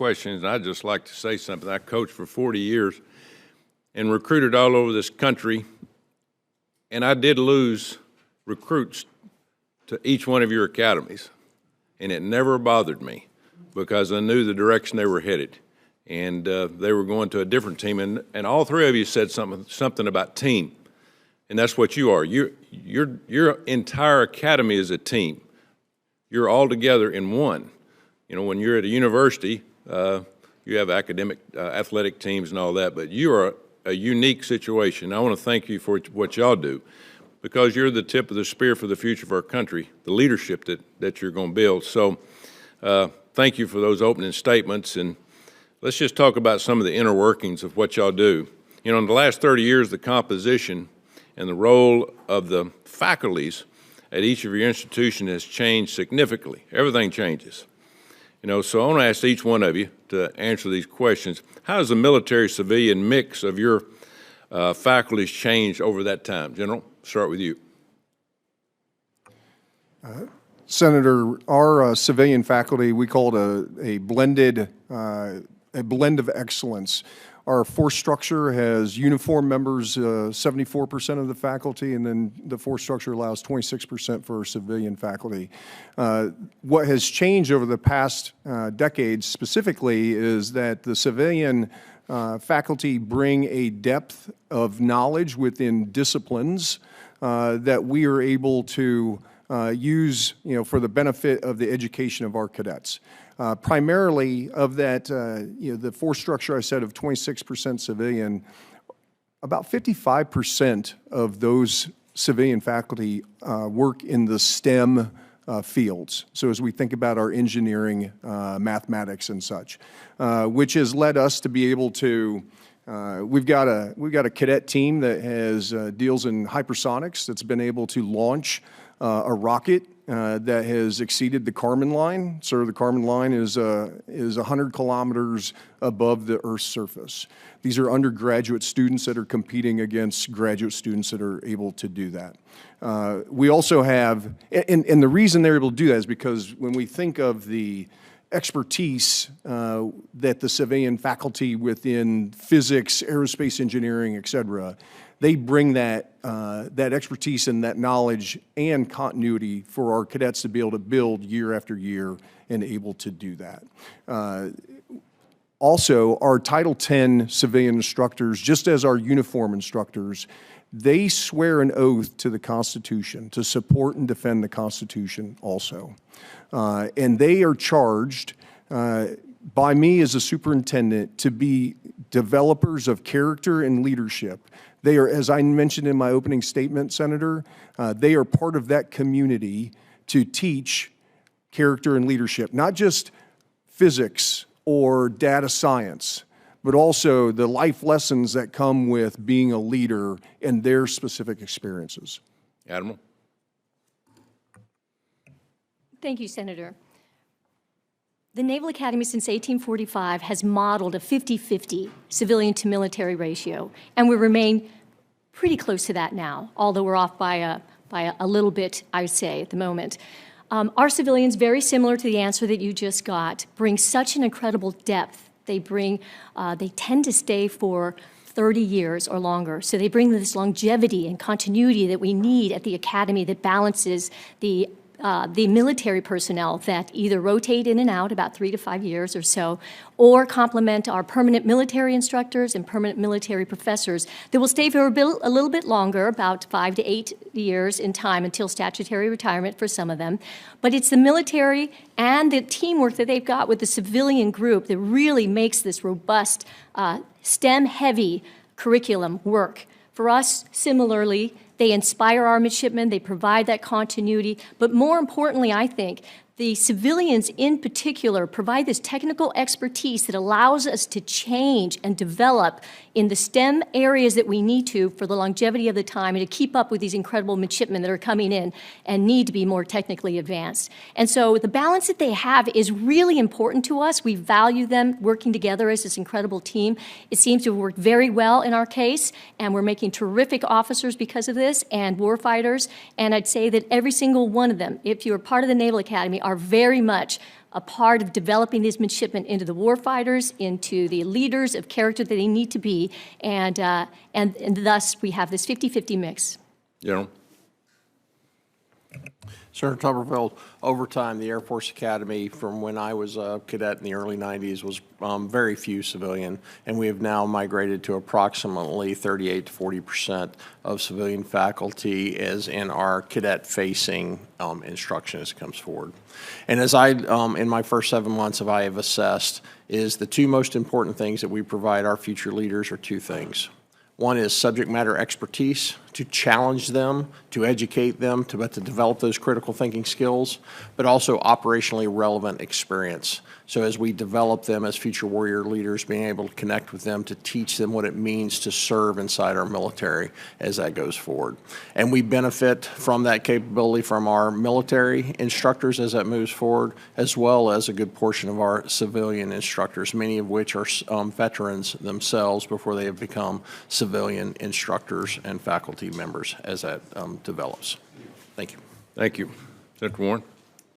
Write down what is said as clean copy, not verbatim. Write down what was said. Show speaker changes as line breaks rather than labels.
questions, and I'd just like to say something. I coached for 40 years and recruited all over this country, and I did lose recruits to each one of your academies, and it never bothered me because I knew the direction they were headed, and they were going to a different team, and all three of you said something about team, and that's what you are. Your entire academy is a team. You're all together in one. You know, when you're at a university, you have academic, athletic teams and all that, but you are a unique situation. I want to thank you for what y'all do, because you're the tip of the spear for the future of our country, the leadership that you're going to build. So thank you for those opening statements, and let's just talk about some of the inner workings of what y'all do. You know, in the last 30 years, the composition and the role of the faculties at each of your institutions has changed significantly. Everything changes. You know, so I want to ask each one of you to answer these questions. How has the military-civilian mix of your faculties changed over that time? General, start with you.
Senator, our civilian faculty, we call it a blend of excellence. Our force structure has uniform members, 74% of the faculty, and then the force structure allows 26% for our civilian faculty. What has changed over the past decades specifically is that the civilian faculty bring a depth of knowledge within disciplines that we are able to use, for the benefit of the education of our cadets. Primarily of that, the force structure I said of 26% civilian, about 55% of those civilian faculty work in the STEM fields. So as we think about our engineering, mathematics and such, which has led us to be able to, we've got a cadet team that has deals in hypersonics that's been able to launch a rocket that has exceeded the Kármán line. So the Kármán line is 100 kilometers above the Earth's surface. These are undergraduate students that are competing against graduate students that are able to do that. We also have, and the reason they're able to do that is because when we think of the expertise that the civilian faculty within physics, aerospace engineering, et cetera, they bring that expertise and that knowledge and continuity for our cadets to be able to build year after year and able to do that. Also, our Title X civilian instructors, just as our uniform instructors, they swear an oath to the Constitution to support and defend the Constitution also. And they are charged by me as a superintendent to be developers of character and leadership. They are, as I mentioned in my opening statement, Senator, they are part of that community to teach character and leadership, not just physics or data science, but also the life lessons that come with being a leader and their specific experiences.
Admiral.
Thank you, Senator. The Naval Academy since 1845 has modeled a 50-50 civilian to military ratio, and we remain pretty close to that now, although we're off by a little bit, I would say, at the moment. Our civilians, very similar to the answer that you just got, bring such an incredible depth. They tend to stay for 30 years or longer. So they bring this longevity and continuity that we need at the academy that balances the military personnel that either rotate in and out about 3 to 5 years or so, or complement our permanent military instructors and permanent military professors that will stay for a little bit longer, about 5 to 8 years in time until statutory retirement for some of them. But it's the military and the teamwork that they've got with the civilian group that really makes this robust, STEM-heavy curriculum work. For us, similarly, they inspire our midshipmen, they provide that continuity, but more importantly, I think, the civilians in particular provide this technical expertise that allows us to change and develop in the STEM areas that we need to for the longevity of the time and to keep up with these incredible midshipmen that are coming in and need to be more technically advanced. And so the balance that they have is really important to us. We value them working together as this incredible team. It seems to have worked very well in our case, and we're making terrific officers because of this and warfighters. And I'd say that every single one of them, if you're part of the Naval Academy, are very much a part of developing these midshipmen into the warfighters, into the leaders of character that they need to be, and thus we have this 50-50 mix.
General?
Senator Tuberville, over time, the Air Force Academy, from when I was a cadet in the early 90s, was very few civilian, and we have now migrated to approximately 38 to 40% of civilian faculty as in our cadet-facing instruction as it comes forward. And as in my first 7 months of I have assessed, is the two most important things that we provide our future leaders are two things. One is subject matter expertise, to challenge them, to educate them, to develop those critical thinking skills, but also operationally relevant experience. So as we develop them as future warrior leaders, being able to connect with them to teach them what it means to serve inside our military as that goes forward. And we benefit from that capability from our military instructors as that moves forward, as well as a good portion of our civilian instructors, many of which are veterans themselves before they have become civilian instructors and faculty members as that develops. Thank you.
Thank you. Senator Warren?